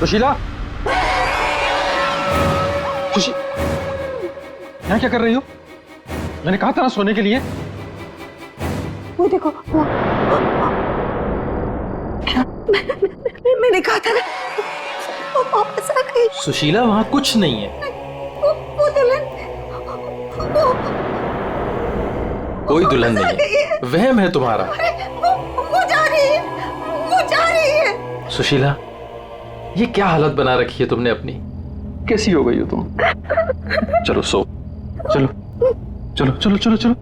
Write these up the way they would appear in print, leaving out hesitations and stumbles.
सुशीला, सुशीला, यहाँ क्या कर रही हो? मैंने कहा था ना सोने के लिए। वो देखो वो क्या मैंने कहा था ना वो वापस आ गई। सुशीला वहां कुछ नहीं है। वो दुल्हन कोई दुल्हन नहीं है, वहम है तुम्हारा। वो जा रही है, वो जा रही है। सुशीला, ये क्या हालत बना रखी है तुमने अपनी? कैसी हो गई हो तुम? चलो सो, चलो चलो चलो चलो चलो।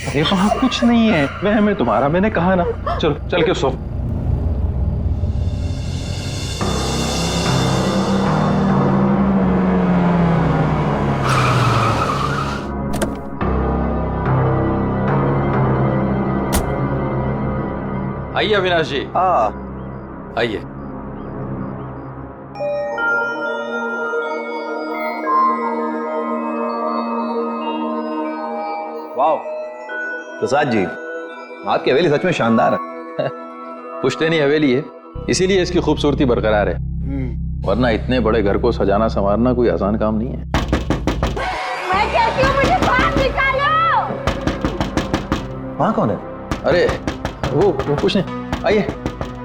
अरे वहां कुछ नहीं है, वहम है तुम्हारा, मैंने कहा ना। चलो चल के सो। आइए अविनाश जी, आइए। वाह प्रसाद जी, आपकी हवेली सच में शानदार है। पुश्तैनी हवेली है, इसीलिए इसकी खूबसूरती बरकरार है, वरना इतने बड़े घर को सजाना संवारना कोई आसान काम नहीं है। मैं कहती हूँ मुझे बाहर निकालो। वहाँ कौन है? अरे वो कुछ नहीं, आइए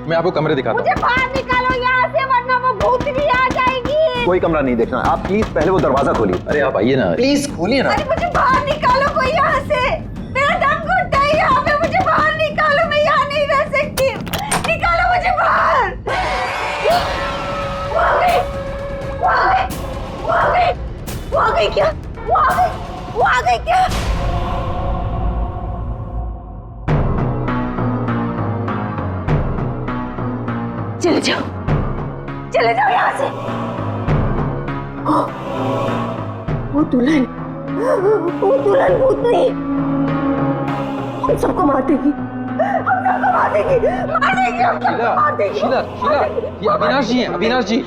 मैं आपको कमरे दिखाता हूँ। मुझे बाहर निकालो यहाँ से, वरना वो भूतनी आ जाएगी। कोई कमरा नहीं देखना, आप प्लीज पहले वो दरवाजा खोलिए। अरे आप आइए ना, प्लीज खोलिए ना। अरे मुझे बाहर निकालो कोई यहाँ से, मेरा दम घुटता है यहाँ पे। मुझे बाहर निकालो, मैं यहाँ नहीं रह सकती। निकालो मुझे बाहर। वो आ गई, वो आ गई, वो आ गई, वो आ गई क्या? वो आ गई, वो आ गई क्या? चले जाओ, चले जाओ यहाँ से। वो दुल्हन भूतनी हम सबको मार देगी, हम सबको मार देगी, मार देगी, हम सबको मार देगी। शीला, शीला, ये अविनाश जी हैं, अविनाश जी,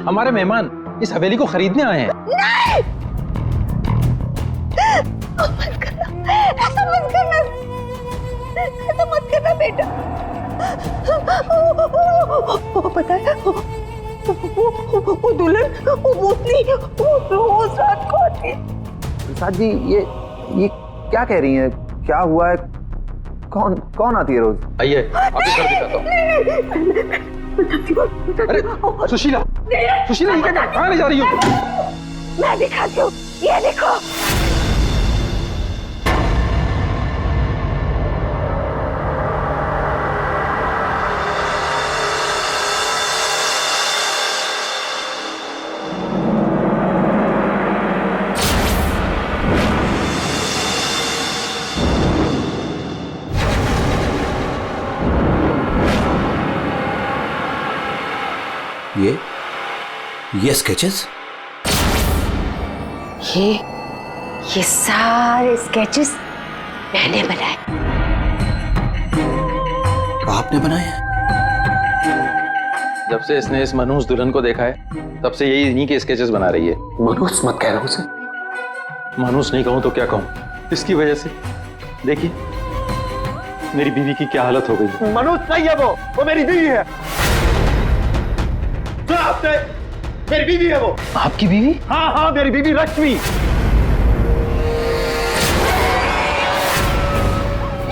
हमारे मेहमान इस हवेली को खरीदने आए हैं। नहीं, मत करना, ऐसा मत करना, ऐसा मत करना बेटा। वो पता है, वो दुल्हन, वो भूतनी, वो उस रात को आती है। प्रसाद जी, ये क्या कह रही हैं? क्या हुआ है? कौन आती है रोज? आइए आपको घर दिखाता हूँ। अरे सुशीला, सुशीला ये क्या, कहाँ ले जा रही हो? मैं दिखाती हूँ, ये देखो। ये स्केचेस? ये सारे स्केचेस मैंने बनाए। आपने बनाए हैं? जब से इसने इस मनहूस दुल्हन को देखा है, तब से यही इन्हीं के स्केचेस बना रही है। मनहूस मत कह रहा हूं उसे। मनहूस नहीं कहूं तो क्या कहूं, इसकी वजह से देखिए मेरी बीवी की क्या हालत हो गई। मनहूस नहीं है वो मेरी बीवी है। सुना आपने? मेरी बीवी है वो। आपकी बीवी? हाँ, मेरी बीवी लक्ष्मी।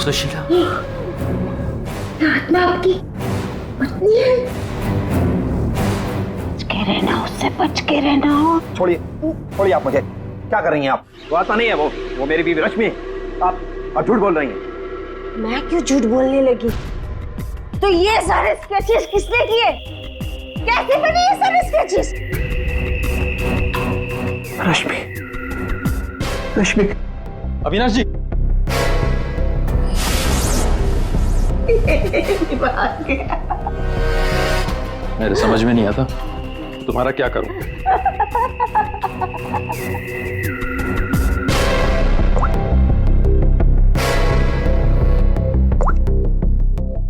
सुशीला, आत्मा आपकी पत्नी है। रहना, उससे बच के रहना। छोड़िए छोड़िए आप मुझे, क्या कर रही हैं आप? वो आता नहीं है, वो मेरी बीवी रश्मि। आप झूठ बोल रही हैं। मैं क्यों झूठ बोलने लगी? तो ये सारे स्केचेस किसने किए? कैसे बने ये सारे स्केचेस? रश्मि, रश्मि। अविनाश जी, मेरे समझ में नहीं आता तुम्हारा क्या करूं।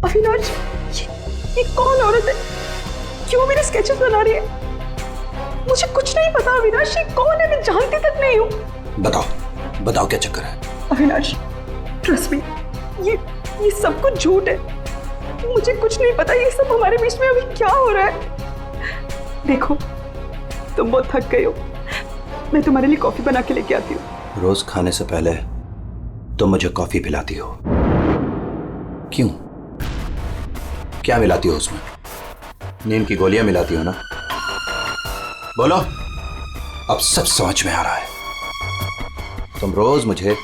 अविनाश, ये कौन औरत है? क्यों मेरे स्केचेस बना रही है? मुझे कुछ नहीं पता अविनाश, ये कौन है? मैं जानती तक नहीं हूँ। बताओ बताओ क्या चक्कर है? अविनाश, ट्रस्ट मी, ये सब कुछ झूठ है। मुझे कुछ नहीं पता ये सब हमारे बीच में अभी क्या हो रहा है। देखो, तुम बहुत थक गए हो, मैं तुम्हारे लिए कॉफी बना के लेके आती हूँ। रोज खाने से पहले तुम मुझे कॉफी पिलाती हो, क्यों? क्या मिलाती हो उसमें? नींद की गोलियां मिलाती हो ना? बोलो, अब सब समझ में आ रहा है। तुम रोज मुझे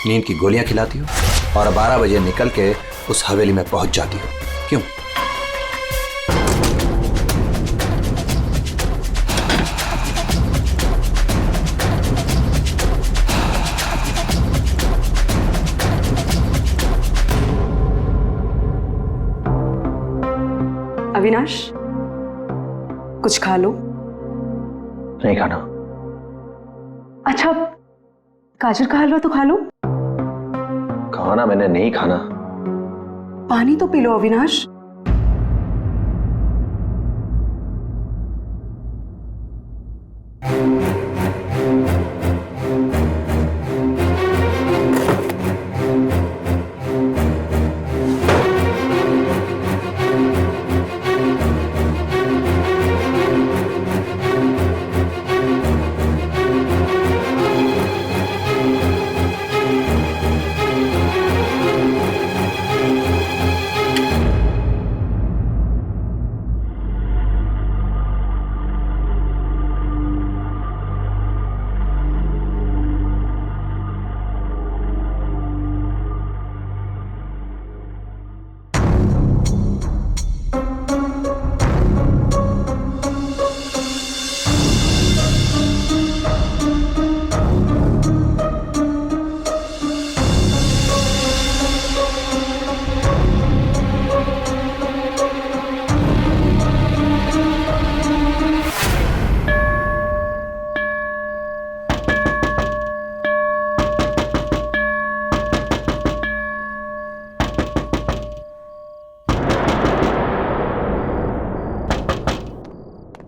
नींद की गोलियां खिलाती हो और 12 बजे निकल के उस हवेली में पहुंच जाती हो, क्यों? अविनाश, कुछ खा लो। नहीं खाना। अच्छा, गाजर का हलवा तो खा लो। खाना मैंने नहीं खाना। पानी तो पी लो अविनाश।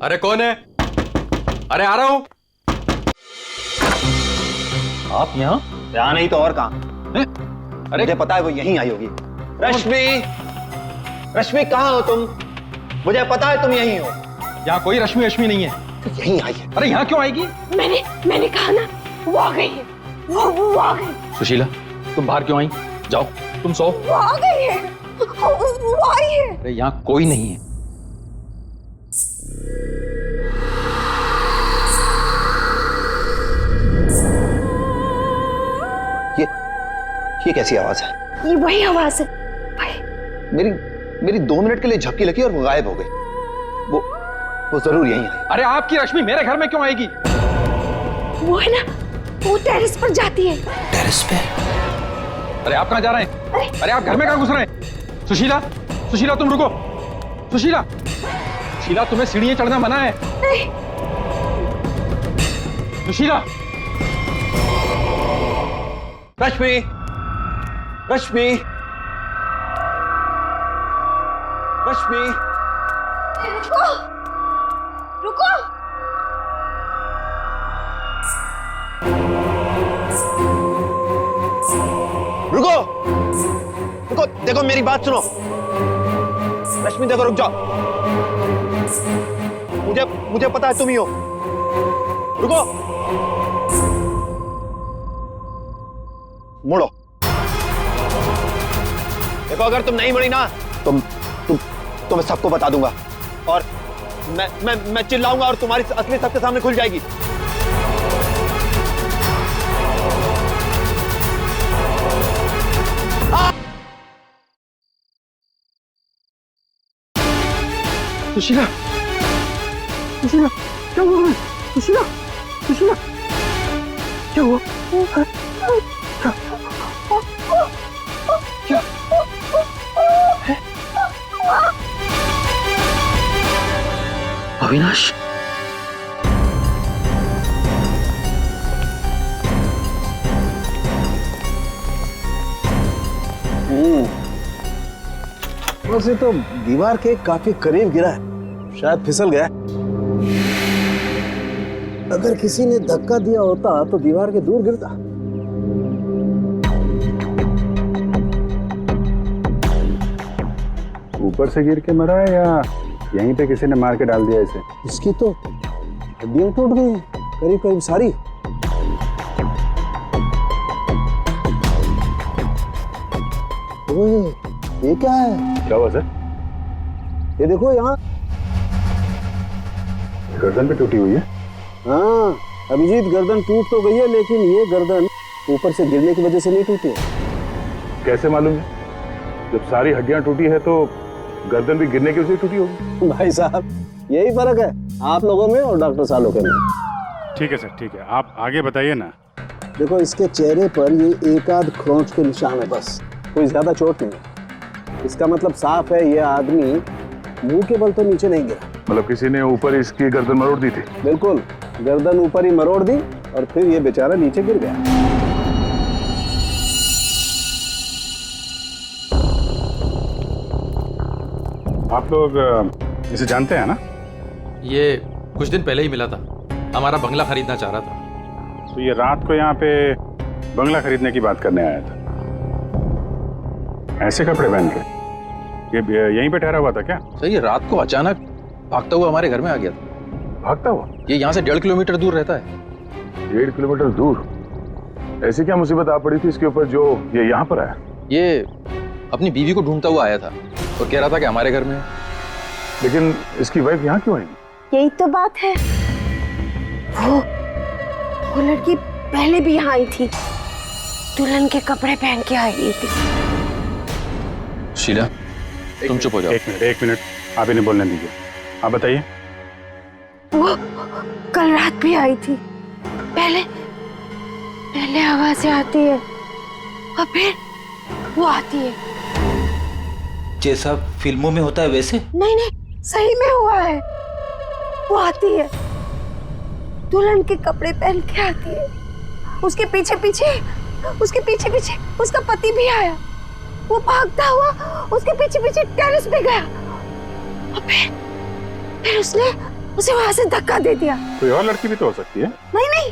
अरे कौन है? अरे आ रहा हूं। आप यहाँ? यहाँ नहीं तो और कहाँ? अरे मुझे पता है वो यहीं आई होगी। रश्मि, रश्मि कहाँ हो तुम? मुझे पता है तुम यहीं हो। यहाँ कोई रश्मि रश्मि नहीं है। यहीं आई है। अरे यहाँ क्यों आएगी? मैंने कहा ना, वो आ गई है। वो आ गई। सुशीला, तुम बाहर क्यों आई? जाओ, तुम सो। वो आ गई है। वो आई है। अरे यहाँ कोई नहीं है। ये कैसी आवाज है? ये वही आवाज है। भाई, मेरी 2 मिनट के लिए झपकी लगी और वो गायब हो गई। वो जरूर यहीं आई। अरे आपकी रश्मि मेरे घर में क्यों आएगी? वो है ना, वो टेरेस पर जाती है। टेरेस पे? अरे आप कहाँ जा रहे हैं? अरे आप घर में कहाँ घुस रहे हैं? सुशीला, सुशीला तुम रुको। सुशीला, सुशीला तुम्हें सीढ़ियां चढ़ना मना है। नहीं। सुशीला। रश्मि, रश्मि, रश्मि, रुको, रुको। रुको, रुको, देखो मेरी बात सुनो। रश्मि देखो, रुक जाओ। मुझे पता है तुम ही हो। रुको, मुड़ो। देखो अगर तुम नहीं मुड़ी ना तो मैं सबको बता दूंगा और मैं चिल्लाऊंगा और तुम्हारी असली सबके सामने खुल जाएगी। सुशीला, सुशीला, क्या हुआ? सुशीला, सुशीला, क्या हुआ? क्या? अविनाश, वैसे तो दीवार के काफी करीब गिरा है, शायद फिसल गया। अगर किसी ने धक्का दिया होता तो दीवार के दूर गिरता। ऊपर से गिर के मरा है या यहीं पे किसी ने मार के डाल दिया इसे? इसकी तो हड्डियां टूट गई हैं, करीब करीब सारी। ओए, ये क्या है? क्या हुआ सर? ये देखो यहाँ। गर्दन पे टूटी हुई है। हाँ अभिजीत, गर्दन टूट तो गई है, लेकिन ये गर्दन ऊपर से गिरने की वजह से नहीं टूटी है। कैसे मालूम है? जब सारी हड्डियां टूटी है तो गर्दन भी गिरने की वजह से टूटी होगी। भाई साहब, यही फर्क है आप लोगों में और डॉक्टर सालोके में। ठीक है सर, ठीक है, आप आगे बताइए ना। देखो, इसके चेहरे पर ये एक आध खरोंच के निशान है, बस कोई ज्यादा चोट नहीं है। इसका मतलब साफ है, ये आदमी मुंह के बल तो नीचे नहीं गिरा। मतलब किसी ने ऊपर इसकी गर्दन मरोड़ दी थी? बिल्कुल, गर्दन ऊपर ही मरोड़ दी और फिर ये बेचारा नीचे गिर गया। आप लोग इसे जानते हैं ना? ये कुछ दिन पहले ही मिला था, हमारा बंगला खरीदना चाह रहा था। तो ये रात को यहाँ पे बंगला खरीदने की बात करने आया था। ऐसे कपड़े पहन के ये यहीं पे ठहरा हुआ था क्या? सर, ये रात को अचानक भागता हुआ हमारे घर में आ गया था। भागता हुआ? ये यहाँ से 1.5 किलोमीटर दूर रहता है। 1.5 किलोमीटर दूर? ऐसी क्या मुसीबत आ पड़ी थी इसके ऊपर जो ये यहाँ पर आया? ये अपनी बीवी को ढूंढता हुआ आया था और कह रहा था कि हमारे घर में है। लेकिन इसकी वाइफ यहाँ क्यों आएगी? यही तो बात है। वो लड़की पहले भी यहाँ आई थी, दुल्हन के कपड़े पहन के आई थी। शीला, तुम चुप हो जाओ। एक मिनट, आप इन्हें बोलने दीजिए। आप बताइए। वो कल रात भी आई थी। पहले आवाजें आती है और फिर वो आती है। जैसा फिल्मों में होता है वैसे? नहीं, सही में हुआ है। वो आती है, दुल्हन के कपड़े पहन के आती है। उसके पीछे पीछे उसका पति भी आया। वो भागता हुआ उसके पीछे पीछे टेरेस पे गया और फिर उसने उसे वहां से धक्का दे दिया। कोई और लड़की भी तो हो सकती है। नहीं,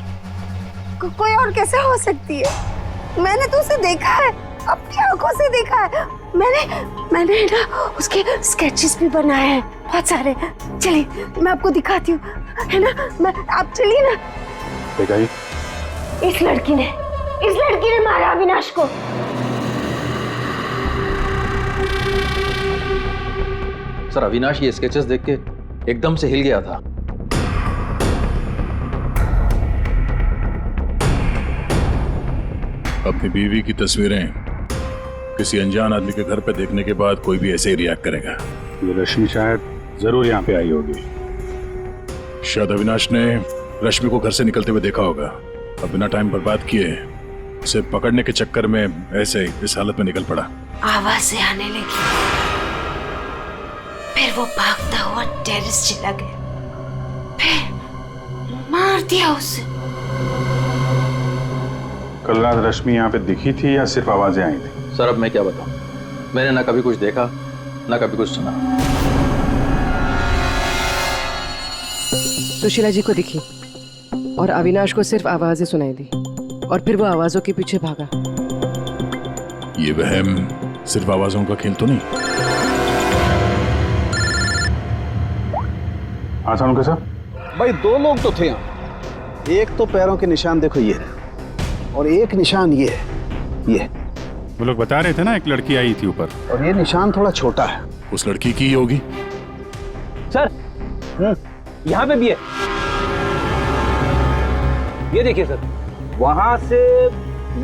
कोई और कैसे हो सकती है? मैंने तो उसे देखा है, अपनी आंखों से देखा है। मैंने ना उसके स्केचेस भी बनाए हैं बहुत सारे। चलिए मैं आपको दिखाती हूँ, है ना? आप चलिए ना। दिखाइए। इस लड़की ने मारा अविनाश को। सर, अविनाश ये स्केचेस देख के एकदम से हिल गया था। अपनी बीवी की तस्वीरें किसी अनजान आदमी के घर पे देखने के बाद कोई भी ऐसे ही रिएक्ट करेगा। ये रश्मि शायद जरूर यहाँ पे आई होगी। शायद अविनाश ने रश्मि को घर से निकलते हुए देखा होगा। अब बिना टाइम बर्बाद किए उसे पकड़ने के चक्कर में ऐसे इस हालत में निकल पड़ा। आवाजें आने लगी, फिर वो भागता हुआ टेरेस चला गया, फिर मार दिया उसे। कल रात रश्मि यहाँ पे दिखी थी या सिर्फ आवाजें आई थी? सर, अब मैं क्या बताऊं, मैंने ना कभी कुछ देखा ना कभी कुछ सुना। सुशीला जी को दिखी और अविनाश को सिर्फ आवाजें सुनाई दी और फिर वो आवाजों के पीछे भागा। ये वहम सिर्फ आवाजों का खेल तो नहीं? हाँ सानुके साहब। भाई 2 लोग तो थे यहाँ। एक तो पैरों के निशान देखो ये है, और एक निशान ये है, ये। वो लोग बता रहे थे ना एक लड़की आई थी ऊपर, और ये निशान थोड़ा छोटा है। उस लड़की की ही होगी। सर यहाँ पे भी है। ये देखिए सर, वहां से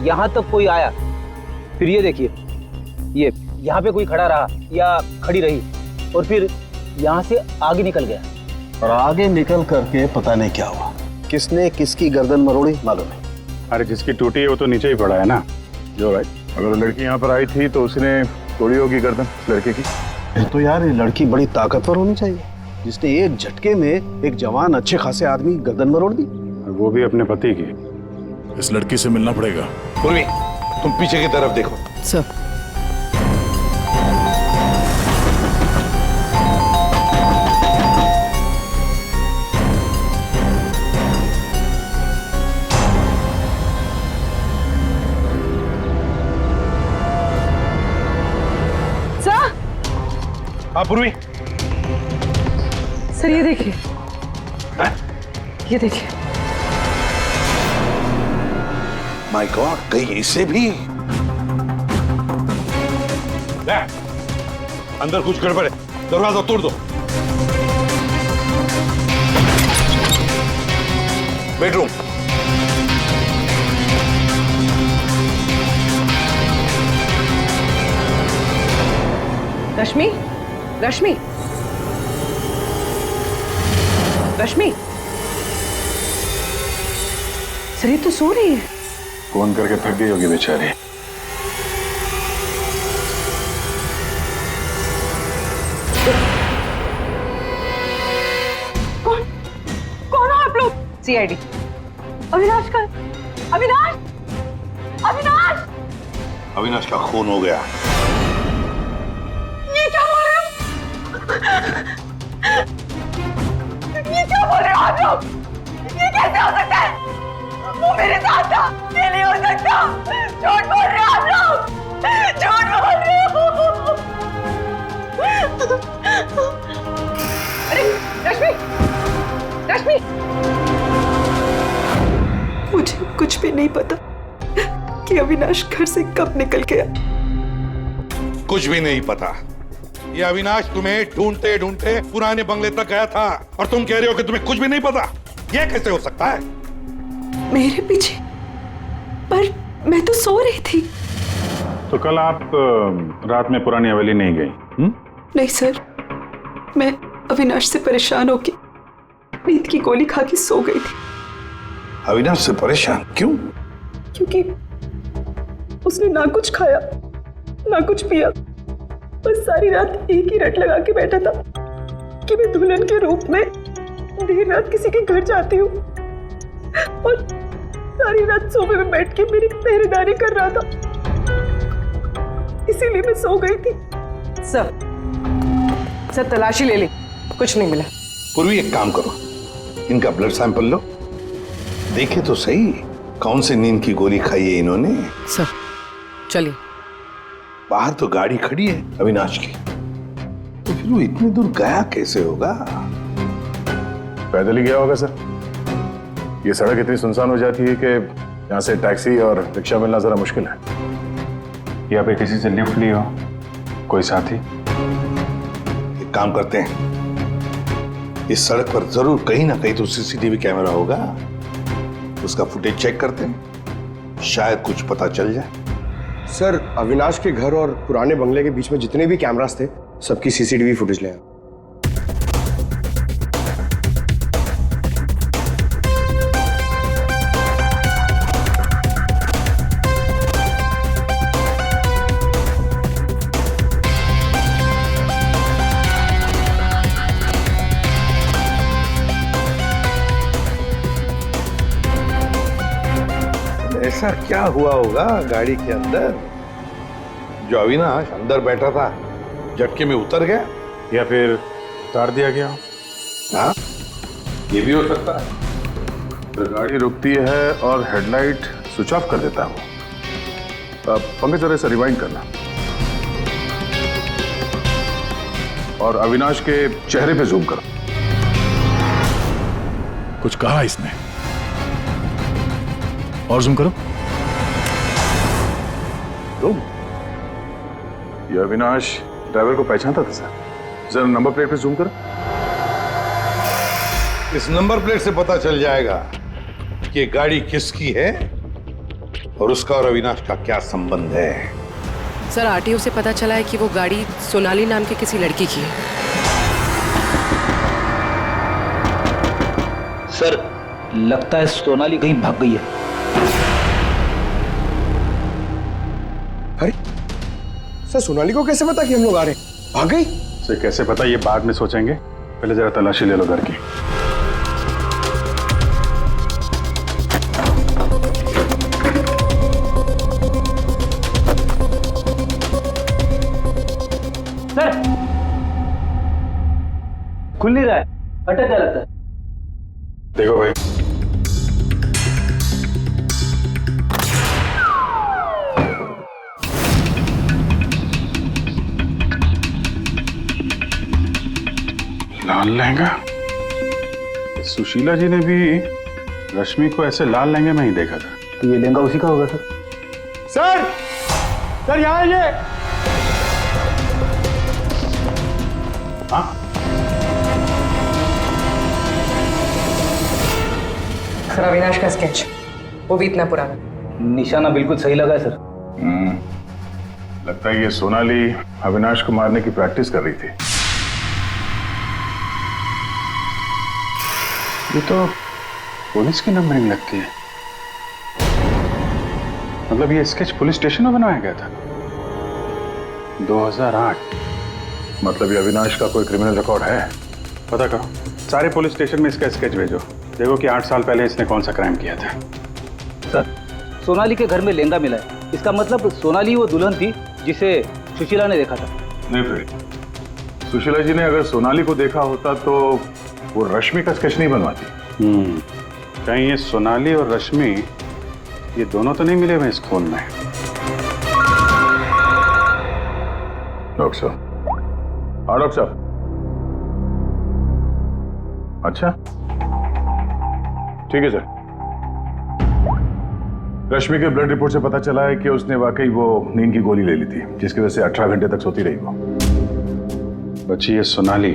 यहाँ तक कोई आया, फिर ये देखिए, ये यहाँ पे कोई खड़ा रहा या खड़ी रही, और फिर यहाँ से आगे निकल गया। और आगे निकल करके पता नहीं क्या हुआ, किसने किसकी गर्दन मरोड़ी मालूम नहीं। अरे जिसकी टूटी है वो तो नीचे ही पड़ा है ना। जो राइट, अगर वो लड़की यहाँ पर आई थी तो उसने तोड़ी होगी गर्दन लड़के की। तो यार ये लड़की बड़ी ताकतवर होनी चाहिए, जिसने एक झटके में एक जवान अच्छे खासे आदमी गर्दन मरोड़ दी। वो भी अपने पति की। इस लड़की से मिलना पड़ेगा। पूर्वी, तुम पीछे की तरफ देखो। सर हाँ पूर्वी। सर ये देखिए, ये देखिए। माय गॉड, कहीं इसे भी। अंदर कुछ गड़बड़ है, दरवाजा तोड़ दो। बेडरूम। रश्मि, रश्मि, रश्मि, सर ये तो सो रही है। फोन करके थक गई होगी बेचारी। कौन कौन हो आप लोग? सीआईडी। अविनाश का, अविनाश, अविनाश, अविनाश का खून हो गया। ये क्या बोल रहे हो? ये क्या बोल रहे हो आप लोग? ये कैसे हो सकता है? वो मेरे साथ था, ये नहीं हो सकता। झूठ बोल रहे हो आप लोग, झूठ बोल रहे हो। अरे रश्मि, रश्मि, मुझे कुछ भी नहीं पता कि अविनाश घर से कब निकल गया। कुछ भी नहीं पता। ये अविनाश तुम्हें ढूंढते ढूंढते पुराने बंगले तक गया था और तुम कह रहे हो कि तुम्हें कुछ भी नहीं पता। ये कैसे हो सकता है? मेरे पीछे? पर मैं तो सो रही थी। तो कल आप रात में पुरानी हवेली नहीं गई? नहीं सर, मैं अविनाश से परेशान होके नींद की गोली खा के सो गई थी। अविनाश से परेशान क्यों? क्योंकि उसने ना कुछ खाया ना कुछ पिया, बस सारी रात एक ही रट लगा के बैठा था कि मैं दुल्हन के रूप में देर रात किसी के घर जाती हूँ, और सारी रात सोफे में बैठ के मेरी पहरेदारी कर रहा था। इसीलिए मैं सो गई थी। सर तलाशी ले ली, कुछ नहीं मिला। पूर्वी एक काम करो, इनका ब्लड सैंपल लो, देखे तो सही कौन से नींद की गोली खाई है इन्होंने। सर चलिए। बाहर तो गाड़ी खड़ी है अविनाश की, तो फिर वो इतनी दूर गया कैसे होगा? पैदल ही गया होगा सर। ये सड़क इतनी सुनसान हो जाती है कि यहाँ से टैक्सी और रिक्शा मिलना जरा मुश्किल है। या फिर किसी से लिफ्ट ली हो, कोई साथी। एक काम करते हैं, इस सड़क पर जरूर कहीं ना कहीं तो सीसीटीवी कैमरा होगा, उसका फुटेज चेक करते हैं, शायद कुछ पता चल जाए। सर, अविनाश के घर और पुराने बंगले के बीच में जितने भी कैमरास थे, सबकी सीसीटीवी फुटेज ले आए। ऐसा क्या हुआ होगा गाड़ी के अंदर जो अविनाश अंदर बैठा था झटके में उतर गया? या फिर उतार दिया गया? हाँ, ये भी हो सकता है। तो गाड़ी रुकती है और हेडलाइट स्विच ऑफ कर देता है वो। पंकज जरा से रिवाइंड करना और अविनाश के चेहरे पे जूम करो। कुछ कहा इसने? और जूम करो। जूम। ये अविनाश ड्राइवर को पहचानता था सर। जरा नंबर प्लेट पे जूम करो। इस नंबर प्लेट से पता चल जाएगा कि गाड़ी किसकी है और उसका और अविनाश का क्या संबंध है। सर आरटीओ से पता चला है कि वो गाड़ी सोनाली नाम की किसी लड़की की है। सर लगता है सोनाली कहीं भाग गई है। अरे सर, सोनाली को कैसे पता कि हम लोग आ रहे हैं? भाग गई? सर कैसे पता, ये बाद में सोचेंगे, पहले जरा तलाशी ले लो घर की। सर खुल नहीं रहा है, अटक गया लगता है। देखो भाई, लाल लहंगा। सुशीला जी ने भी रश्मि को ऐसे लाल लहंगे में ही देखा था। तो ये लहंगा उसी का होगा सर। सर सर, यहाँ ये। हाँ, सर अविनाश का स्केच, वो भी इतना पुराना। निशाना बिल्कुल सही लगा है सर। लगता है ये सोनाली अविनाश को मारने की प्रैक्टिस कर रही थी। ये तो पुलिस की नंबरिंग लगती है। मतलब ये स्केच पुलिस स्टेशन में बनाया गया था 2008। मतलब ये अविनाश का कोई क्रिमिनल रिकॉर्ड है? पता करो, सारे पुलिस स्टेशन में इसका स्केच भेजो, देखो कि 8 साल पहले इसने कौन सा क्राइम किया था। सर सोनाली के घर में लहंगा मिला है, इसका मतलब सोनाली वो दुल्हन थी जिसे सुशीला ने देखा था। नहीं फिर सुशीला जी ने अगर सोनाली को देखा होता तो वो रश्मि का स्केच नहीं बनवाती। कहीं ये सोनाली और रश्मि ये दोनों तो नहीं मिले हुए इस खून में। डॉक्टर साहब। हाँ डॉक्टर साहब। अच्छा ठीक है सर। रश्मि के ब्लड रिपोर्ट से पता चला है कि उसने वाकई वो नींद की गोली ले ली थी, जिसकी वजह से 18 घंटे तक सोती रही वो। बच्ची ये सोनाली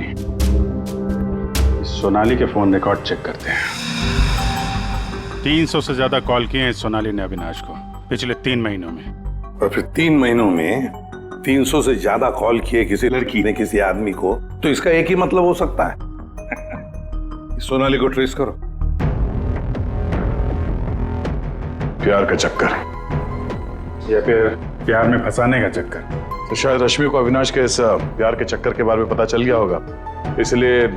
के फोन रिकॉर्ड चेक करते हैं। 300 से ज्यादा कॉल किए हैं सोनाली ने अविनाश को पिछले 3 महीनों में। और फिर 3 महीनों में 300 से ज्यादा कॉल किए किसी लड़की ने किसी आदमी को, तो इसका एक ही मतलब हो सकता है सोनाली को ट्रेस करो। प्यार का चक्कर या फिर प्यार में फंसाने का चक्कर। तो शायद रश्मि को अविनाश के इस प्यार के चक्कर के बारे में पता चल गया होगा, इसलिए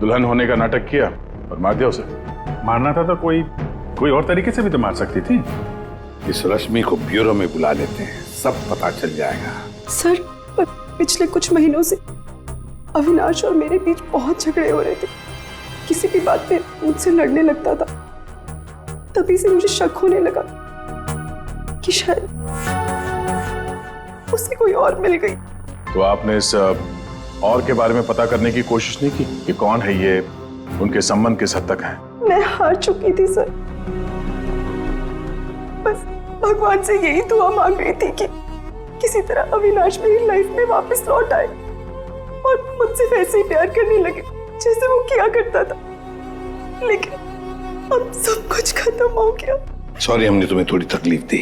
दुल्हन होने का नाटक किया और मार दिया उसे। मारना था तो कोई और तरीके से भी तो मार सकती थी। इस रश्मि को ब्यूरो में बुला लेते हैं, सब पता चल जाएगा। सर पिछले कुछ महीनों से अविनाश और मेरे बीच बहुत झगड़े हो रहे थे। किसी भी बात पे मुझसे लड़ने लगता था। तभी से मुझे शक होने लगा कि शायद उसे कोई और मिल गई। तो आपने इस और के बारे में पता करने की कोशिश नहीं की कि कौन है ये, उनके संबंध किस हद तक है? मैं हार चुकी थी सर। बस भगवान से यही दुआ मांग रही थी कि किसी तरह अविनाश मेरी लाइफ में वापस लौट आए और मुझसे वैसे ही प्यार करने लगे जैसे वो किया करता था। लेकिन अब सब कुछ खत्म हो गया। सॉरी हमने तुम्हें थोड़ी तकलीफ दी,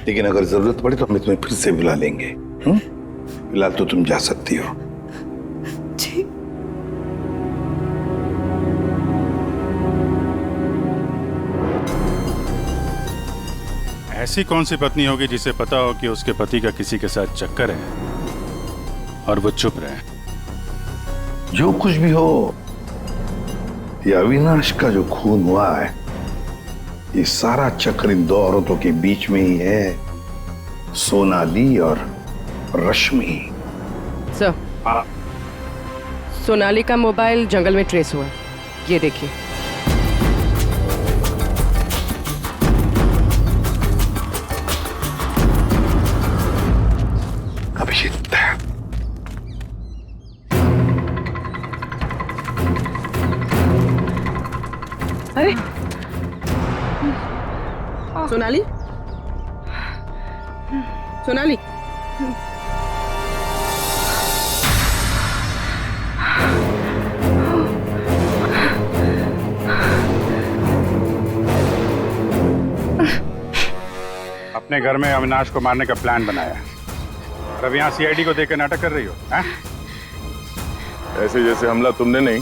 लेकिन अगर जरूरत पड़े तो हम तुम्हें फिर से बुला लेंगे। फिलहाल तो तुम जा सकती हो। जी। ऐसी कौन सी पत्नी होगी जिसे पता हो कि उसके पति का किसी के साथ चक्कर है और वो चुप रहे? जो कुछ भी हो, ये अविनाश का जो खून हुआ है, ये सारा चक्र इन 2 औरतों के बीच में ही है, सोनाली और रश्मि। सर सोनाली का मोबाइल जंगल में ट्रेस हुआ है, ये देखिए। अभिजीत, अरे सोनाली, सोनाली, अपने घर में अविनाश को मारने का प्लान बनाया और अब यहाँ सीआईडी को देकर नाटक कर रही हो, हैं? ऐसे जैसे हमला तुमने नहीं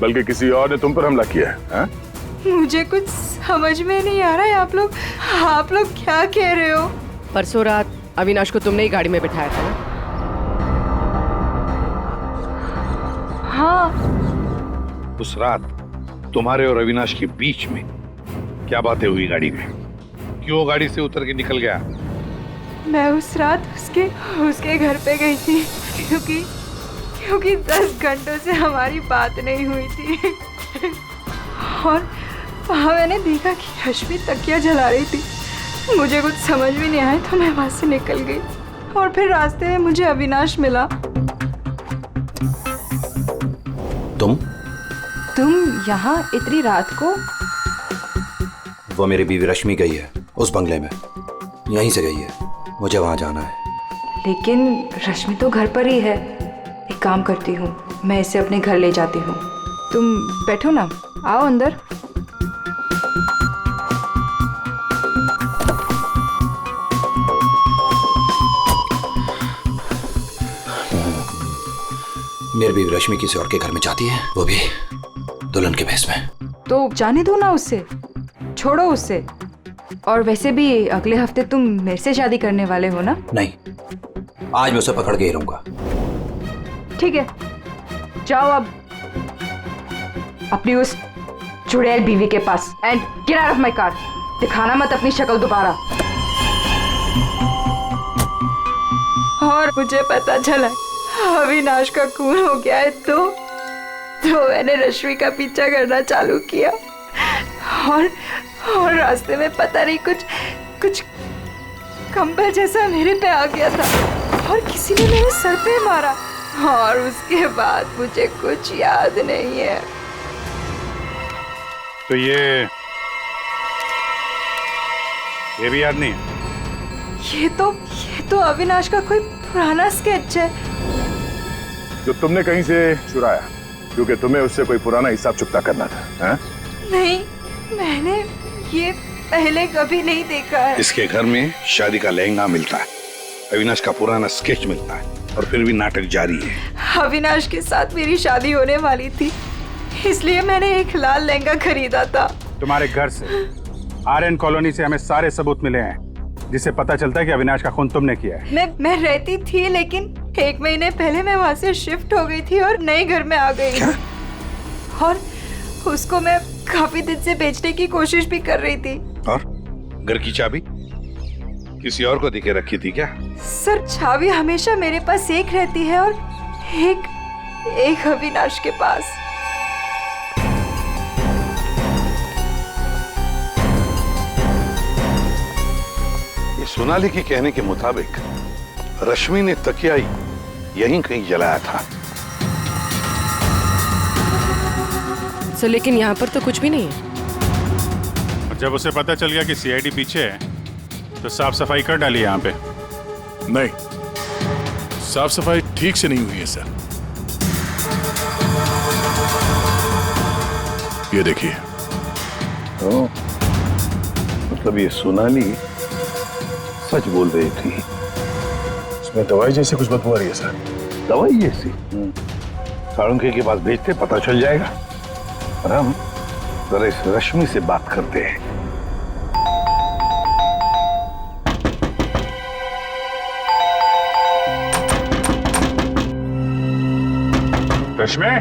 बल्कि किसी और ने तुम पर हमला किया है। मुझे कुछ समझ में नहीं आ रहा है। आप लोग क्या कह रहे हो? परसों रात अविनाश को तुमने ही गाड़ी में बिठाया था ना? हाँ। उस रात तुम्हारे और अविनाश के बीच में क्या बातें हुई गाड़ी में? क्यों गाड़ी से उतर के निकल गया? मैं उस रात उसके घर पे गई थी क्योंकि 10 घंटों से हमारी बात नहीं हुई थी और वहाँ मैंने देखा कि रश्मि तकिया जला रही थी। मुझे कुछ समझ में नहीं आया तो मैं वहाँ से निकल गई और फिर रास्ते में मुझे अविनाश मिला। तुम यहाँ इतनी रात को? वो मेरी बीवी रश्मि गई है उस बंगले में, यहीं से गई है। मुझे वहां जाना है। लेकिन रश्मि तो घर पर ही है। एक काम करती हूँ, मैं इसे अपने घर ले जाती हूँ। तुम बैठो ना, आओ अंदर। मेरी बीवी रश्मि किसी और के घर में जाती है, वो भी दुल्हन के भेष में। तो जाने दो ना उससे, छोड़ो उससे। और वैसे भी अगले हफ्ते तुम मेरे से शादी करने वाले हो ना? नहीं, आज मैं उसे पकड़ के ही रहूंगा। ठीक है, जाओ अब अपनी उस चुड़ैल बीवी के पास and get out of my car. दिखाना मत अपनी शक्ल दोबारा। और मुझे पता चला अविनाश का खून हो गया है तो मैंने रश्मि का पीछा करना चालू किया और रास्ते में पता नहीं कुछ कंबल जैसा मेरे पे आ गया था और किसी ने मेरे सर पे मारा और उसके बाद मुझे कुछ याद नहीं है। तो ये भी याद नहीं है? ये तो अविनाश का कोई पुराना स्केच है जो तुमने कहीं से चुराया क्योंकि तुम्हें उससे कोई पुराना हिसाब चुकता करना था, हैं? नहीं, मैंने ये पहले कभी नहीं देखा है। इसके घर में शादी का लहंगा मिलता है, अविनाश का पुराना स्केच मिलता है और फिर भी नाटक जारी है। अविनाश के साथ मेरी शादी होने वाली थी इसलिए मैंने एक लाल लहंगा खरीदा था। तुम्हारे घर से आर्यन कॉलोनी से हमें सारे सबूत मिले हैं जिससे पता चलता है कि अविनाश का खून तुमने किया है। मैं रहती थी लेकिन 1 महीने पहले मैं वहाँ से शिफ्ट हो गई थी और नए घर में आ गई और उसको मैं काफी दिन से बेचने की कोशिश भी कर रही थी। और घर की चाबी किसी और को देके रखी थी क्या? सर, चाबी हमेशा मेरे पास एक रहती है और एक अविनाश के पास। सोनाली के कहने के मुताबिक रश्मि ने तकिया यहीं कहीं जलाया था। सर, लेकिन यहाँ पर तो कुछ भी नहीं है। और जब उसे पता चल गया कि सीआईडी पीछे है तो साफ सफाई कर डाली यहाँ पे। नहीं, साफ सफाई ठीक से नहीं हुई है सर। ये देखिए। मतलब ये सोनाली सच बोल रही थी। इसमें दवाई जैसी कुछ बदबू आ रही है सर। दवाई जैसी? साळुंखे के पास भेजते, पता चल जाएगा। और हम जरा इस रश्मि से बात करते हैं। रश्मि,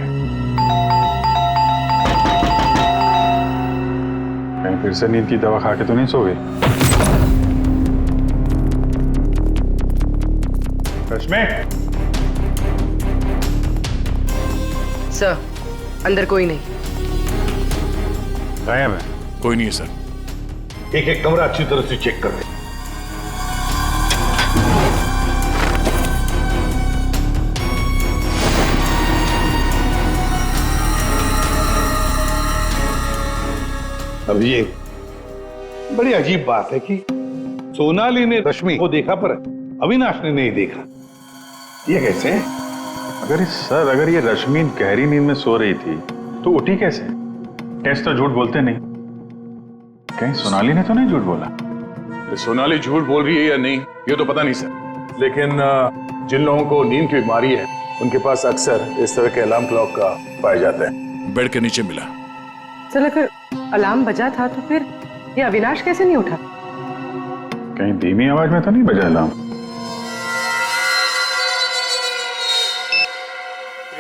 कहीं फिर से नींद की दवा खा के तो नहीं सो गई? रश्मि! सर, अंदर कोई नहीं। गायब है? कोई नहीं है सर। एक कमरा अच्छी तरह से चेक कर ले। अब ये बड़ी अजीब बात है कि सोनाली ने रश्मि को देखा पर अविनाश ने नहीं देखा। ये कैसे? अगर ये रश्मि गहरी नींद में सो रही थी तो उठी कैसे? टेस्ट तो झूठ बोलते नहीं। कहीं सोनाली ने तो नहीं झूठ बोला? सोनाली झूठ बोल रही है या नहीं ये तो पता नहीं सर, लेकिन जिन लोगों को नींद की बीमारी है उनके पास अक्सर इस तरह के अलार्म क्लॉक का पाए जाते हैं। बेड के नीचे मिला। सर अगर अलार्म बजा था तो फिर ये अविनाश कैसे नहीं उठा? कहीं धीमी आवाज में तो नहीं बजा अलार्म?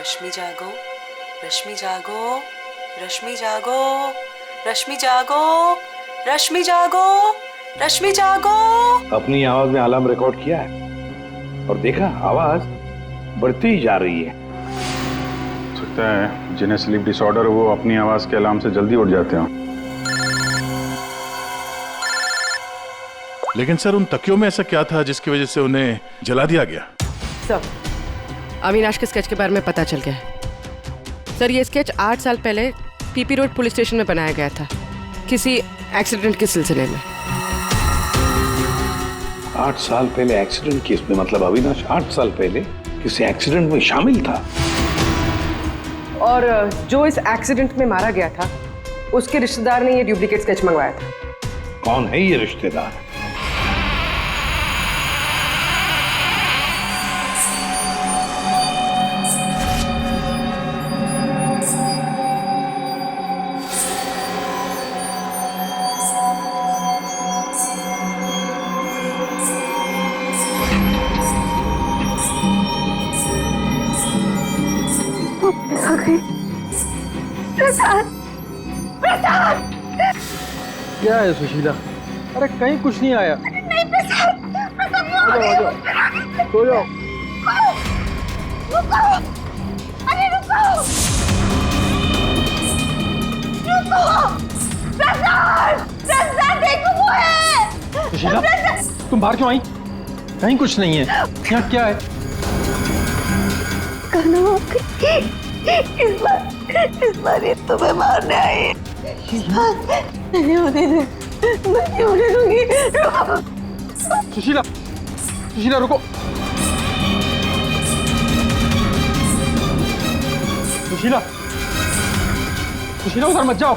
रश्मि जागो, रश्मि जागो, रश्मि जागो, रश्मि जागो, रश्मि जागो, रश्मि जागो। अपनी आवाज में अलार्म रिकॉर्ड किया है और देखा आवाज बढ़ती ही जा रही है। सकता है जिन्हें स्लीप डिसऑर्डर वो अपनी आवाज के अलार्म से जल्दी उठ जाते हो। लेकिन सर उन तकियों में ऐसा क्या था जिसकी वजह से उन्हें जला दिया गया? सर अविनाश के स्केच के बारे में पता चल गया है। सर ये स्केच 8 साल पहले पीपी रोड पुलिस स्टेशन में बनाया गया था किसी एक्सीडेंट के सिलसिले में। 8 साल पहले एक्सीडेंट केस में, मतलब अविनाश 8 साल पहले किसी एक्सीडेंट में शामिल था। और जो इस एक्सीडेंट में मारा गया था उसके रिश्तेदार ने ये डुप्लीकेट स्केच मंगवाया था। कौन है ये रिश्तेदार? प्रसाद, प्रसाद। क्या है सुशीला? अरे कहीं कुछ नहीं आया। नहीं प्रसाद, प्रसाद सो जाओ। रुको, अरे रुको, रुको, प्रसाद, प्रसाद देखो वो है। सुशीला तुम बाहर क्यों आई? कहीं कुछ नहीं है। यहाँ क्या है? इस बार ये तुम्हें मारने आई है। इस बार नहीं होने दे, मैं नहीं होने दूंगी। रुको सुशीला, सुशीला रुको। सुशीला, सुशीला उधर मत जाओ।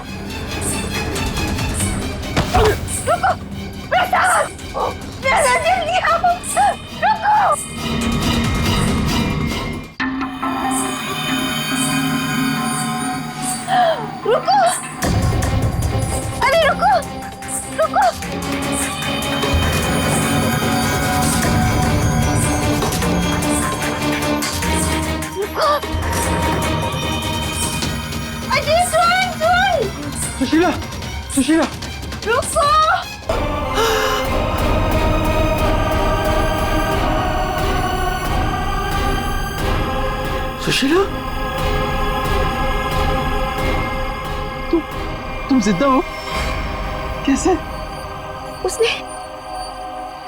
रुको प्रसाद, प्रसाद जल्दी आओ। रुको रुको, अरे रुको, रुको। रुको, अजय सुन, सुन। सुशीला, सुशीला रुको। सुशीला तुम जिंदा हो? कैसे?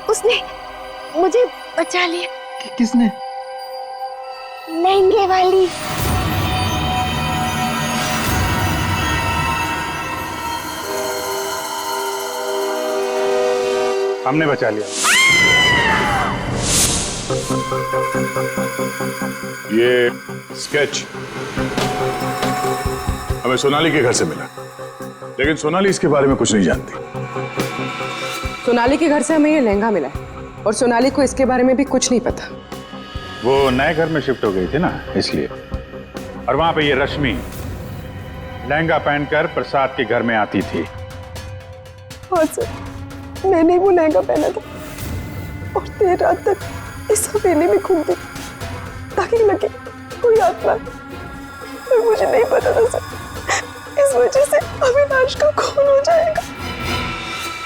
उसने मुझे बचा लिया। किसने? लहंगे वाली। हमने बचा लिया। ये स्केच हमें सोनाली के घर से मिला, लेकिन सोनाली इसके बारे में कुछ नहीं जानती। सोनाली के घर से हमें ये लहंगा मिला है और सोनाली को इसके बारे में भी कुछ नहीं पता। वो नए घर में शिफ्ट हो गई थी ना, इसलिए। और वहां पे ये रश्मि लहंगा पहनकर प्रसाद के घर में आती थी। हाँ सर, मैंने वो लहंगा पहना था और देर रात तक इस हवेली में घूमती ताकि लगे कोई आत्मा, पर मुझे नहीं पता था सर इस वजह से अविनाश का खून हो जाएगा।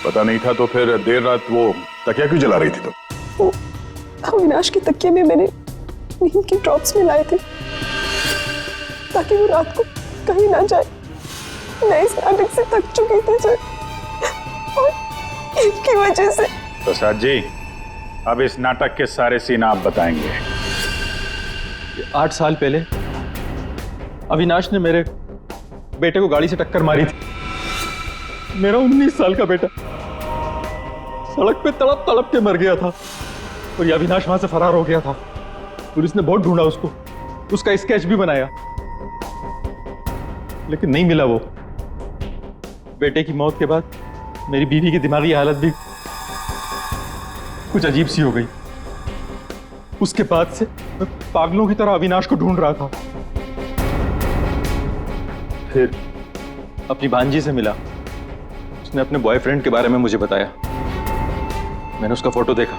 पता नहीं था तो फिर देर रात वो तकिया क्यों जला रही थी? वो अविनाश के तकिए में मैंने नींद की ड्रॉप्स मिलाए थे ताकि वो रात को कहीं ना जाए। मैं इस नाटक से थक चुकी थी सर और इनकी वजह से। प्रसाद जी, अब इस नाटक के सारे सीन आप बताएंगे। 8 साल पहले अविनाश ने मेरे बेटे को गाड़ी से टक्कर मारी थी। मेरा 19 साल का बेटा सड़क पे तड़प तड़प के मर गया था और ये अविनाश वहां से फरार हो गया था। पुलिस ने बहुत ढूंढा उसको, उसका स्केच भी बनाया, लेकिन नहीं मिला वो। बेटे की मौत के बाद मेरी बीवी की दिमागी हालत भी कुछ अजीब सी हो गई। उसके बाद से मैं पागलों की तरह अविनाश को ढूंढ रहा था। फिर अपनी भांजी से मिला। उसने अपने बॉयफ्रेंड के बारे में मुझे बताया। मैंने उसका फोटो देखा,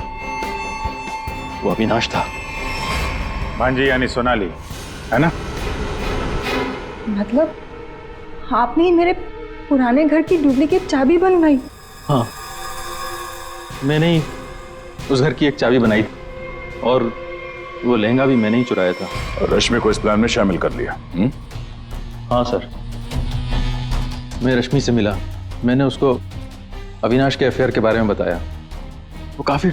वो अविनाश था। भांजी यानी सोनाली, है ना? मतलब आपने ही मेरे पुराने घर की डुप्लीकेट चाबी बनवाई? हाँ, मैंने ही उस घर की एक चाबी बनाई और वो लहंगा भी मैंने ही चुराया था। और रश्मि को इस प्लान में शामिल कर लिया? हाँ सर, मैं रश्मि से मिला। मैंने उसको अविनाश के अफेयर के बारे में बताया। वो काफ़ी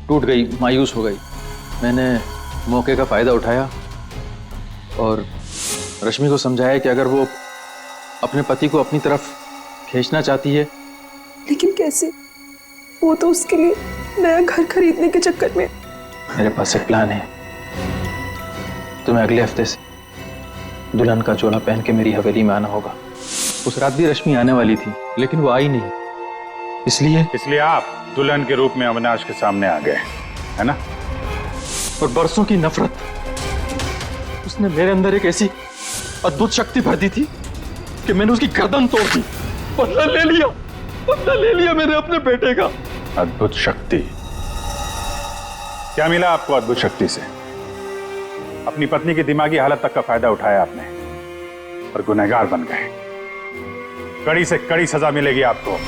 टूट गई, मायूस हो गई। मैंने मौके का फ़ायदा उठाया और रश्मि को समझाया कि अगर वो अपने पति को अपनी तरफ खींचना चाहती है। लेकिन कैसे? वो तो उसके लिए नया घर खरीदने के चक्कर में। मेरे पास एक प्लान है। तुम्हें अगले हफ्ते से दुल्हन का चोला पहन के मेरी हवेली में आना होगा। उस रात भी रश्मि आने वाली थी, लेकिन वो आई नहीं। इसलिए आप दुल्हन के रूप में अविनाश के सामने आ गए, है ना? और बरसों की नफरत, उसने मेरे अंदर एक ऐसी अद्भुत शक्ति भर दी थी कि मैंने उसकी गर्दन तोड़ दी। बदला ले लिया मैंने अपने बेटे का। अद्भुत शक्ति? क्या मिला आपको अद्भुत शक्ति से? अपनी पत्नी की दिमागी हालत तक का फायदा उठाया आपने और गुनहगार बन गए। कड़ी से कड़ी सजा मिलेगी आपको।